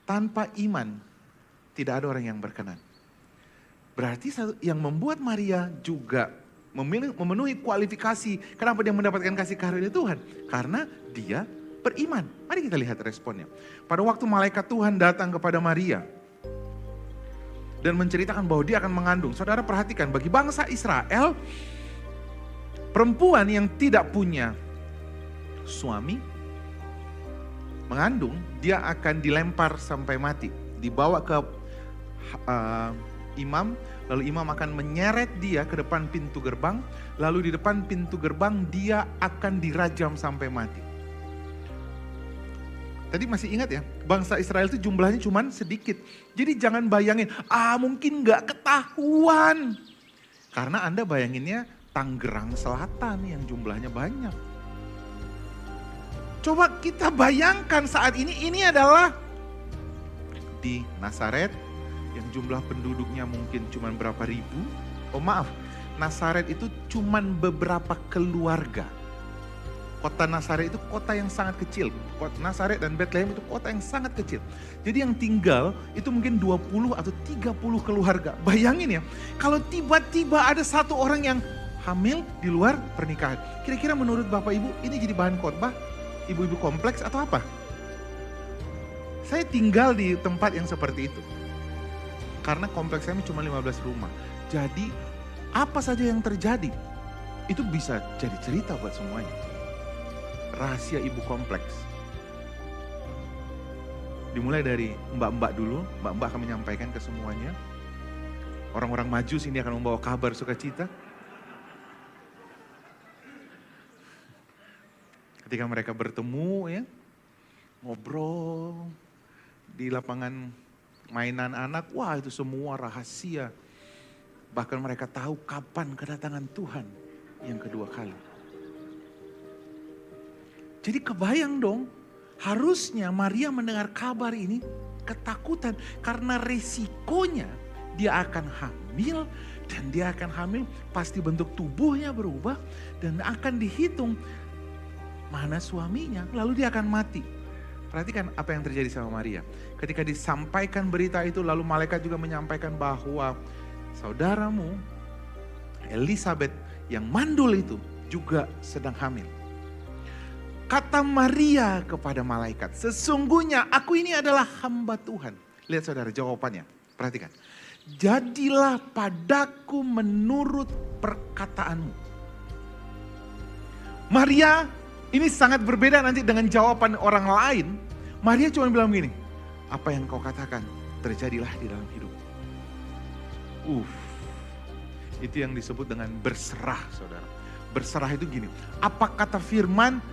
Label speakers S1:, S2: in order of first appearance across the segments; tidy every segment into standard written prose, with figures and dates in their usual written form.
S1: Tanpa iman, tidak ada orang yang berkenan. Berarti yang membuat Maria juga memenuhi kualifikasi kenapa dia mendapatkan kasih karunia Tuhan. Karena dia beriman. Mari kita lihat responnya. Pada waktu malaikat Tuhan datang kepada Maria dan menceritakan bahwa dia akan mengandung. Saudara perhatikan, bagi bangsa Israel, perempuan yang tidak punya suami mengandung, dia akan dilempar sampai mati. Dibawa ke imam, lalu imam akan menyeret dia ke depan pintu gerbang, lalu di depan pintu gerbang dia akan dirajam sampai mati. Tadi masih ingat ya, bangsa Israel itu jumlahnya cuman sedikit. Jadi jangan bayangin, mungkin gak ketahuan. Karena Anda bayanginnya Tangerang Selatan yang jumlahnya banyak. Coba kita bayangkan saat ini adalah di Nazaret yang jumlah penduduknya mungkin cuma berapa ribu. Nazaret itu cuma beberapa keluarga. Kota Nazaret itu kota yang sangat kecil. Nazaret dan Bethlehem itu kota yang sangat kecil. Jadi yang tinggal itu mungkin 20 atau 30 keluarga. Bayangin ya, kalau tiba-tiba ada satu orang yang hamil di luar pernikahan. Kira-kira menurut Bapak Ibu ini jadi bahan khotbah? Ibu-ibu kompleks atau apa? Saya tinggal di tempat yang seperti itu. Karena kompleks kami cuma 15 rumah. Jadi apa saja yang terjadi, itu bisa jadi cerita buat semuanya. Rahasia ibu kompleks. Dimulai dari mbak-mbak dulu, mbak-mbak akan menyampaikan ke semuanya. Orang-orang Majus ini akan membawa kabar sukacita. Ketika mereka bertemu ya, ngobrol di lapangan mainan anak, wah itu semua rahasia. Bahkan mereka tahu kapan kedatangan Tuhan yang kedua kali. Jadi kebayang dong, harusnya Maria mendengar kabar ini ketakutan. Karena resikonya dia akan hamil, dan dia akan hamil pasti bentuk tubuhnya berubah dan akan dihitung mana suaminya, lalu dia akan mati. Perhatikan apa yang terjadi sama Maria. Ketika disampaikan berita itu, lalu malaikat juga menyampaikan bahwa saudaramu Elizabeth yang mandul itu juga sedang hamil. Kata Maria kepada malaikat, sesungguhnya aku ini adalah hamba Tuhan. Lihat saudara jawabannya, perhatikan. Jadilah padaku menurut perkataanmu. Maria, ini sangat berbeda nanti dengan jawaban orang lain. Maria cuma bilang begini, apa yang kau katakan terjadilah di dalam hidup. Itu yang disebut dengan berserah, saudara. Berserah itu gini, apa kata firman,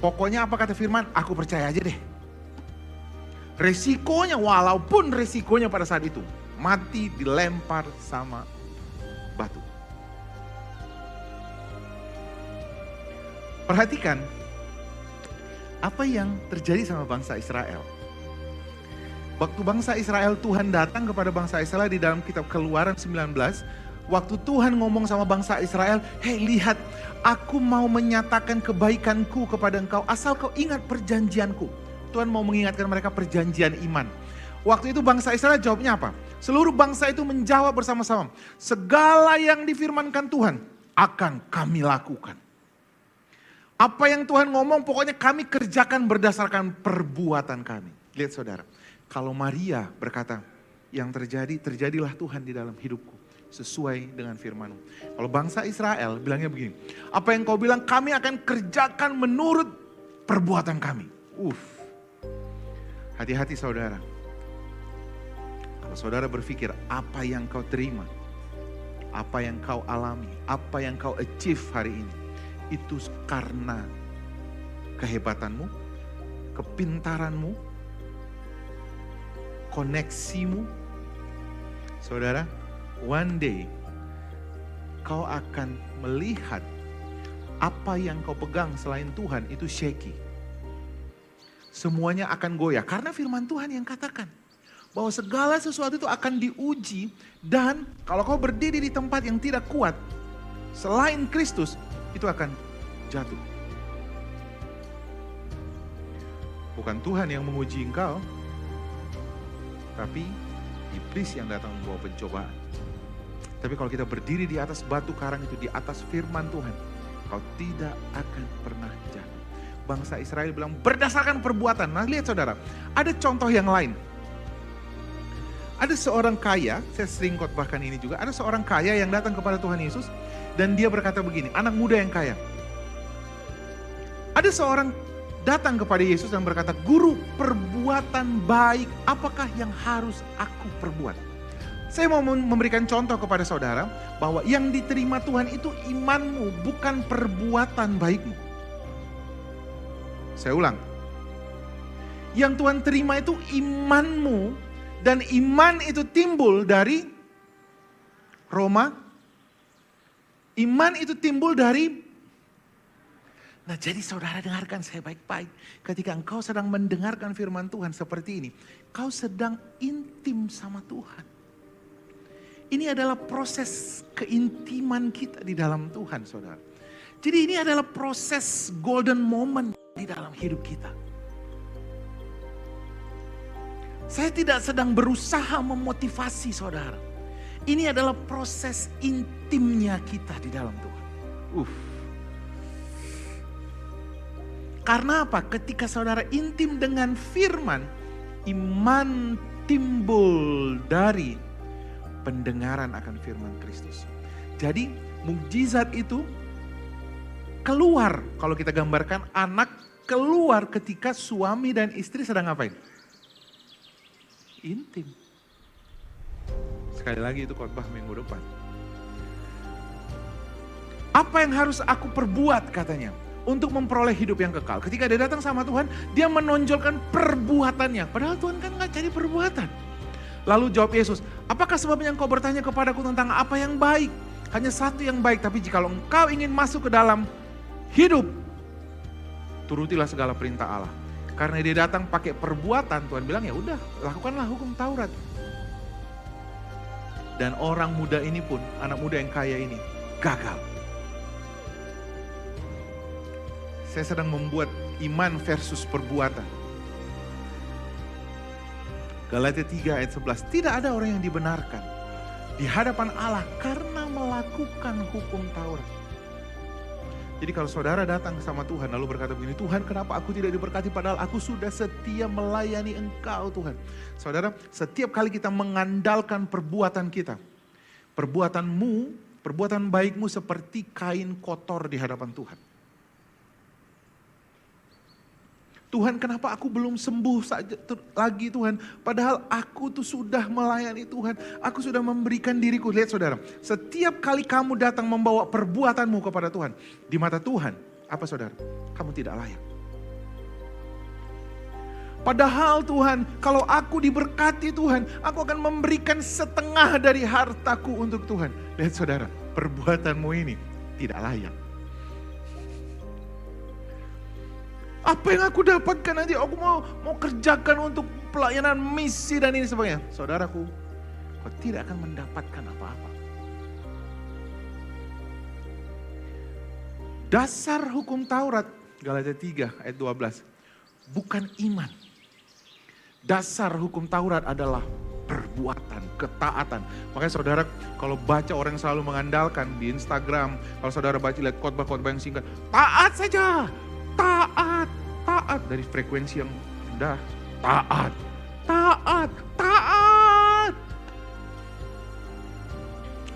S1: pokoknya apa kata firman, aku percaya aja deh. Resikonya, walaupun resikonya pada saat itu, mati dilempar sama batu. Perhatikan, apa yang terjadi sama bangsa Israel. Waktu bangsa Israel, Tuhan datang kepada bangsa Israel di dalam kitab Keluaran 19. Waktu Tuhan ngomong sama bangsa Israel, hei lihat, aku mau menyatakan kebaikanku kepada engkau asal kau ingat perjanjianku. Tuhan mau mengingatkan mereka perjanjian iman. Waktu itu bangsa Israel jawabnya apa? Seluruh bangsa itu menjawab bersama-sama, segala yang difirmankan Tuhan akan kami lakukan. Apa yang Tuhan ngomong pokoknya kami kerjakan berdasarkan perbuatan kami. Lihat saudara, kalau Maria berkata, yang terjadi, terjadilah Tuhan di dalam hidupku. Sesuai dengan firman-Mu. Kalau bangsa Israel bilangnya begini, apa yang kau bilang kami akan kerjakan menurut perbuatan kami. Hati-hati saudara. Kalau saudara berpikir apa yang kau terima, apa yang kau alami, apa yang kau achieve hari ini, itu karena kehebatanmu, kepintaranmu, koneksimu. Saudara, one day kau akan melihat apa yang kau pegang selain Tuhan itu shaky. Semuanya akan goyah karena firman Tuhan yang katakan bahwa segala sesuatu itu akan diuji, dan kalau kau berdiri di tempat yang tidak kuat selain Kristus, itu akan jatuh. Bukan Tuhan yang menguji engkau, tapi iblis yang datang membawa pencobaan. Tapi kalau kita berdiri di atas batu karang itu, di atas firman Tuhan, kau tidak akan pernah jatuh. Bangsa Israel bilang berdasarkan perbuatan. Nah lihat saudara, ada contoh yang lain. Ada seorang kaya, saya sering khotbahkan ini juga, ada seorang kaya yang datang kepada Tuhan Yesus dan dia berkata begini, anak muda yang kaya. Ada seorang datang kepada Yesus dan berkata, Guru, perbuatan baik apakah yang harus aku perbuat? Saya mau memberikan contoh kepada saudara bahwa yang diterima Tuhan itu imanmu, bukan perbuatan baikmu. Saya ulang. Yang Tuhan terima itu imanmu, dan iman itu timbul dari Roma. Iman itu timbul dari... Nah jadi saudara dengarkan saya baik-baik. Ketika engkau sedang mendengarkan firman Tuhan seperti ini, kau sedang intim sama Tuhan. Ini adalah proses keintiman kita di dalam Tuhan, saudara. Jadi ini adalah proses golden moment di dalam hidup kita. Saya tidak sedang berusaha memotivasi saudara. Ini adalah proses intimnya kita di dalam Tuhan. Karena apa? Ketika saudara intim dengan firman, iman timbul dari pendengaran akan firman Kristus. Jadi mukjizat itu keluar, kalau kita gambarkan anak keluar ketika suami dan istri sedang ngapain? Intim. Sekali lagi itu khotbah minggu depan. Apa yang harus aku perbuat katanya untuk memperoleh hidup yang kekal? Ketika dia datang sama Tuhan, dia menonjolkan perbuatannya. Padahal Tuhan kan gak cari perbuatan. Lalu jawab Yesus, apakah sebabnya engkau bertanya kepadaku tentang apa yang baik? Hanya satu yang baik, tapi jika engkau ingin masuk ke dalam hidup, turutilah segala perintah Allah. Karena dia datang pakai perbuatan, Tuhan bilang ya udah, lakukanlah hukum Taurat. Dan orang muda ini pun, anak muda yang kaya ini, gagal. Saya sedang membuat iman versus perbuatan. Galatia 3 ayat 11, tidak ada orang yang dibenarkan di hadapan Allah karena melakukan hukum Taurat. Jadi kalau saudara datang sama Tuhan lalu berkata begini, Tuhan kenapa aku tidak diberkati padahal aku sudah setia melayani Engkau Tuhan. Saudara, setiap kali kita mengandalkan perbuatan kita, perbuatan baikmu seperti kain kotor di hadapan Tuhan. Tuhan kenapa aku belum sembuh saja lagi Tuhan. Padahal aku tuh sudah melayani Tuhan. Aku sudah memberikan diriku. Lihat saudara. Setiap kali kamu datang membawa perbuatanmu kepada Tuhan. Di mata Tuhan. Apa saudara? Kamu tidak layak. Padahal Tuhan, kalau aku diberkati Tuhan, aku akan memberikan setengah dari hartaku untuk Tuhan. Lihat saudara, perbuatanmu ini tidak layak. Apa yang aku dapatkan nanti, aku mau kerjakan untuk pelayanan misi dan ini sebagainya. Saudaraku, kau tidak akan mendapatkan apa-apa. Dasar hukum Taurat, Galatia 3 ayat 12, bukan iman. Dasar hukum Taurat adalah perbuatan, ketaatan. Makanya saudara kalau baca orang yang selalu mengandalkan di Instagram, kalau saudara baca lihat khotbah-khotbah yang singkat, taat saja. Taat dari frekuensi yang rendah. Taat.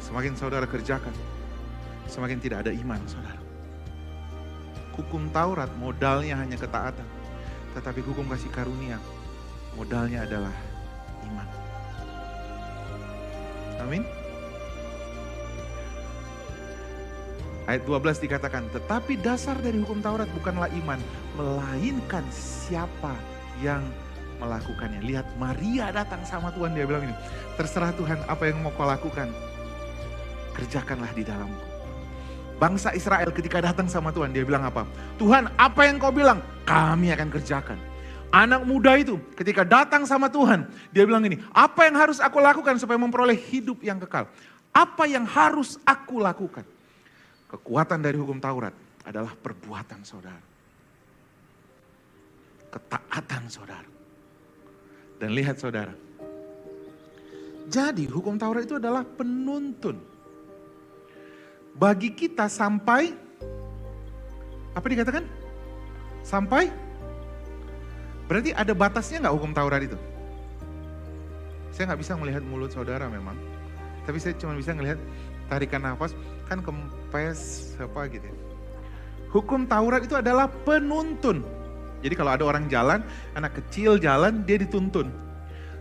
S1: Semakin saudara kerjakan, semakin tidak ada iman saudara. Hukum Taurat modalnya hanya ketaatan. Tetapi hukum kasih karunia modalnya adalah iman. Amin. Ayat 12 dikatakan, tetapi dasar dari hukum Taurat bukanlah iman, melainkan siapa yang melakukannya. Lihat Maria datang sama Tuhan, dia bilang ini, terserah Tuhan apa yang mau kau lakukan, kerjakanlah di dalamku. Bangsa Israel ketika datang sama Tuhan, dia bilang apa? Tuhan apa yang kau bilang, kami akan kerjakan. Anak muda itu ketika datang sama Tuhan, dia bilang ini, apa yang harus aku lakukan supaya memperoleh hidup yang kekal? Apa yang harus aku lakukan? Kekuatan dari hukum Taurat adalah perbuatan saudara. Ketaatan saudara. Dan lihat saudara, Jadi hukum Taurat itu adalah penuntun. Bagi kita sampai, apa dikatakan? Sampai, berarti ada batasnya nggak hukum Taurat itu? Saya nggak bisa melihat mulut saudara memang, tapi saya cuma bisa melihat tarikan nafas, kan kempes apa gitu ya. Hukum Taurat itu adalah penuntun. Jadi kalau ada orang jalan, anak kecil jalan, dia dituntun.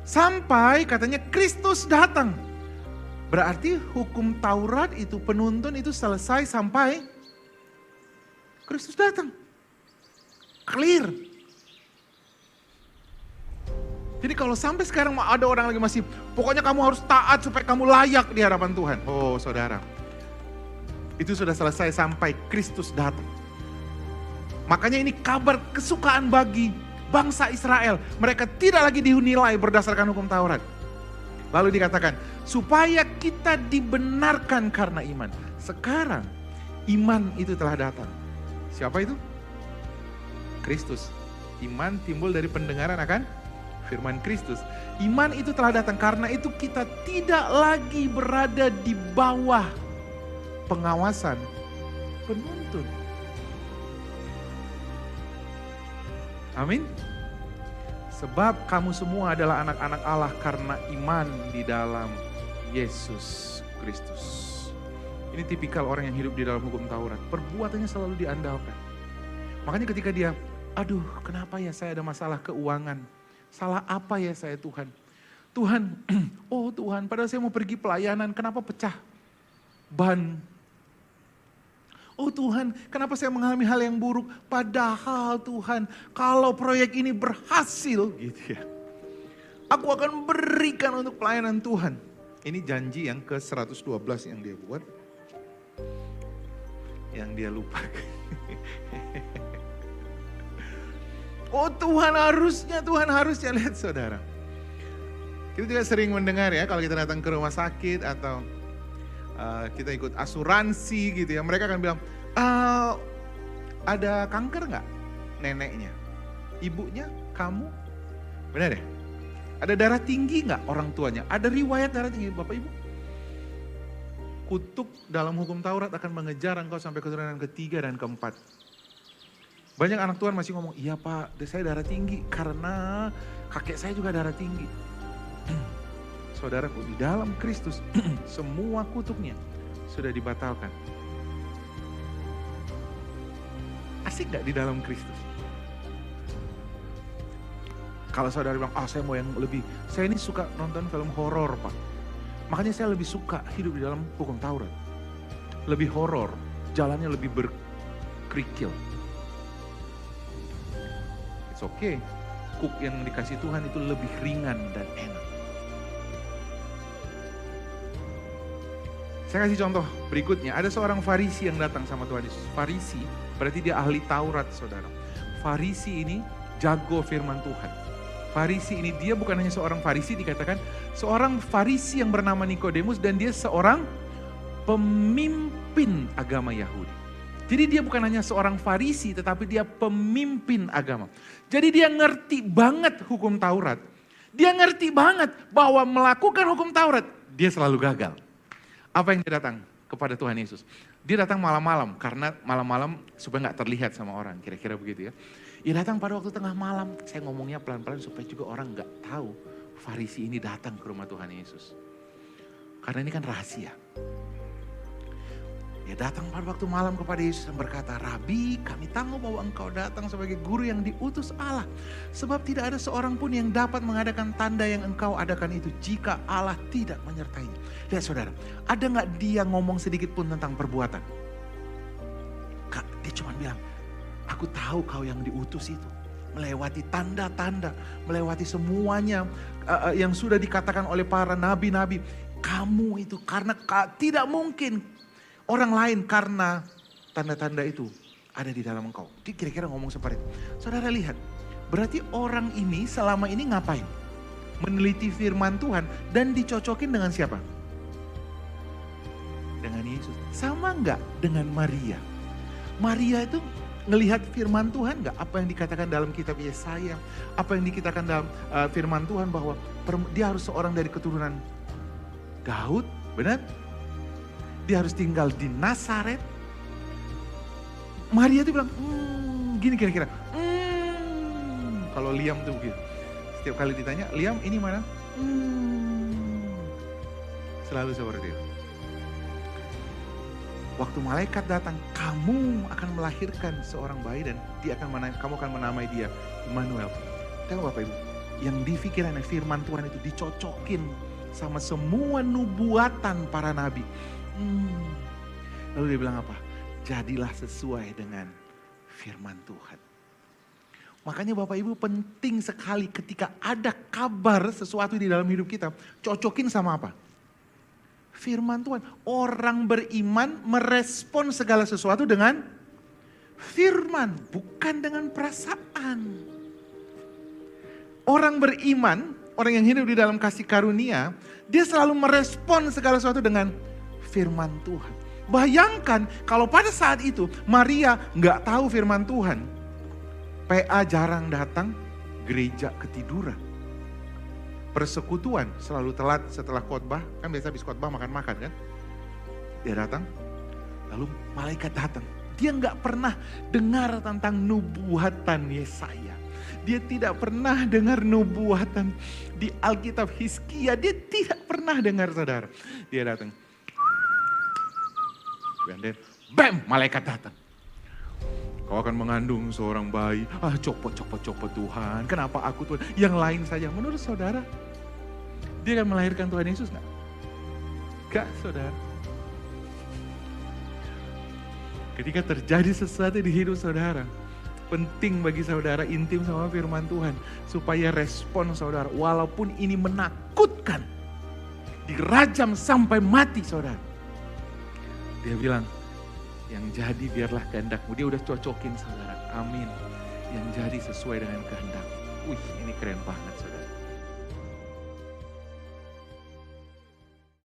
S1: Sampai katanya Kristus datang. Berarti hukum Taurat itu, penuntun itu selesai sampai Kristus datang. Clear. Jadi kalau sampai sekarang ada orang lagi masih, pokoknya kamu harus taat supaya kamu layak di hadapan Tuhan. Oh saudara, itu sudah selesai sampai Kristus datang. Makanya ini kabar kesukaan bagi bangsa Israel. Mereka tidak lagi dinilai berdasarkan hukum Taurat. Lalu dikatakan, supaya kita dibenarkan karena iman. Sekarang, iman itu telah datang. Siapa itu? Kristus. Iman timbul dari pendengaran akan firman Kristus. Iman itu telah datang, karena itu kita tidak lagi berada di bawah pengawasan penuntun. Amin. Sebab kamu semua adalah anak-anak Allah karena iman di dalam Yesus Kristus. Ini tipikal orang yang hidup di dalam hukum Taurat. Perbuatannya selalu diandalkan. Makanya ketika dia, aduh kenapa ya saya ada masalah keuangan. Salah apa ya saya Tuhan. Tuhan, oh Tuhan padahal saya mau pergi pelayanan, kenapa pecah ban. Oh Tuhan, kenapa saya mengalami hal yang buruk? Padahal Tuhan, kalau proyek ini berhasil, gitu ya, aku akan berikan untuk pelayanan Tuhan. Ini janji yang ke-112 yang dia buat, yang dia lupa. Oh Tuhan harusnya, lihat saudara. Kita juga sering mendengar ya, kalau kita datang ke rumah sakit atau kita ikut asuransi gitu ya, mereka akan bilang, ada kanker nggak neneknya, ibunya, kamu, benar ya? Ada darah tinggi nggak orang tuanya, ada riwayat darah tinggi, bapak ibu? Kutuk dalam hukum Taurat akan mengejar engkau sampai keturunan ketiga dan keempat. Banyak anak Tuhan masih ngomong, iya pak, saya darah tinggi karena kakek saya juga darah tinggi. Saudaraku, di dalam Kristus semua kutuknya sudah dibatalkan. Asik gak di dalam Kristus? Kalau saudara bilang, saya mau yang lebih, saya ini suka nonton film horor pak. Makanya saya lebih suka hidup di dalam hukum Taurat. Lebih horor, jalannya lebih berkerikil. It's okay, cook yang dikasih Tuhan itu lebih ringan dan enak. Saya kasih contoh berikutnya, ada seorang Farisi yang datang sama Tuhan Yesus. Farisi berarti dia ahli Taurat saudara. Farisi ini jago firman Tuhan. Farisi ini dia bukan hanya seorang Farisi, dikatakan seorang Farisi yang bernama Nikodemus dan dia seorang pemimpin agama Yahudi. Jadi dia bukan hanya seorang Farisi tetapi dia pemimpin agama. Jadi dia ngerti banget hukum Taurat. Dia ngerti banget bahwa melakukan hukum Taurat dia selalu gagal. Apa yang dia datang kepada Tuhan Yesus? Dia datang malam-malam, karena malam-malam supaya gak terlihat sama orang, kira-kira begitu ya. Dia datang pada waktu tengah malam, saya ngomongnya pelan-pelan supaya juga orang gak tahu Farisi ini datang ke rumah Tuhan Yesus. Karena ini kan rahasia. Dia datang pada waktu malam kepada Yesus dan berkata, Rabi, kami tahu bahwa engkau datang sebagai guru yang diutus Allah. Sebab tidak ada seorang pun yang dapat mengadakan tanda yang engkau adakan itu jika Allah tidak menyertainya. Lihat saudara, ada gak dia ngomong sedikit pun tentang perbuatan? Kak, dia cuma bilang, aku tahu kau yang diutus itu. Melewati tanda-tanda, melewati semuanya yang sudah dikatakan oleh para nabi-nabi. Kamu itu karena tidak mungkin orang lain karena tanda-tanda itu ada di dalam engkau. Dia kira-kira ngomong seperti itu. Saudara lihat, berarti orang ini selama ini ngapain? Meneliti firman Tuhan dan dicocokin dengan siapa? Dengan Yesus. Sama enggak dengan Maria? Maria itu ngelihat firman Tuhan enggak? Apa yang dikatakan dalam kitab Yesaya? Apa yang dikatakan dalam firman Tuhan bahwa dia harus seorang dari keturunan Daud, benar? Dia harus tinggal di Nazaret. Maria tuh bilang, gini kira-kira. Kalau Liam tuh begitu. Setiap kali ditanya, Liam ini mana? Selalu seperti itu. Waktu malaikat datang, kamu akan melahirkan seorang bayi dan kamu akan menamai dia Immanuel. Tahu Bapak Ibu, yang di pikirannya firman Tuhan itu dicocokin sama semua nubuatan para nabi. Lalu dia bilang apa? Jadilah sesuai dengan firman Tuhan. Makanya Bapak Ibu penting sekali ketika ada kabar sesuatu di dalam hidup kita, cocokin sama apa? Firman Tuhan. Orang beriman merespon segala sesuatu dengan firman, bukan dengan perasaan. Orang beriman, orang yang hidup di dalam kasih karunia, dia selalu merespon segala sesuatu dengan firman Tuhan. Bayangkan kalau pada saat itu Maria nggak tahu firman Tuhan, PA jarang datang, gereja ketiduran. Persekutuan selalu telat setelah khotbah, kan biasa habis khotbah makan-makan kan. Dia datang, lalu malaikat datang. Dia nggak pernah dengar tentang nubuatan Yesaya. Dia tidak pernah dengar nubuatan di Alkitab Hizkia. Dia tidak pernah dengar, saudara. Dia datang. Dan bam, malaikat datang. Kau akan mengandung seorang bayi. Copot Tuhan. Kenapa aku Tuhan? Yang lain saja. Menurut saudara, dia akan melahirkan Tuhan Yesus nggak? Enggak, saudara. Ketika terjadi sesuatu di hidup saudara, penting bagi saudara intim sama firman Tuhan. Supaya respon saudara, walaupun ini menakutkan, dirajam sampai mati saudara. Dia bilang, yang jadi biarlah kehendakmu. Dia udah cocokin saudara. Amin. Yang jadi sesuai dengan kehendak. Wih, ini keren banget saudara.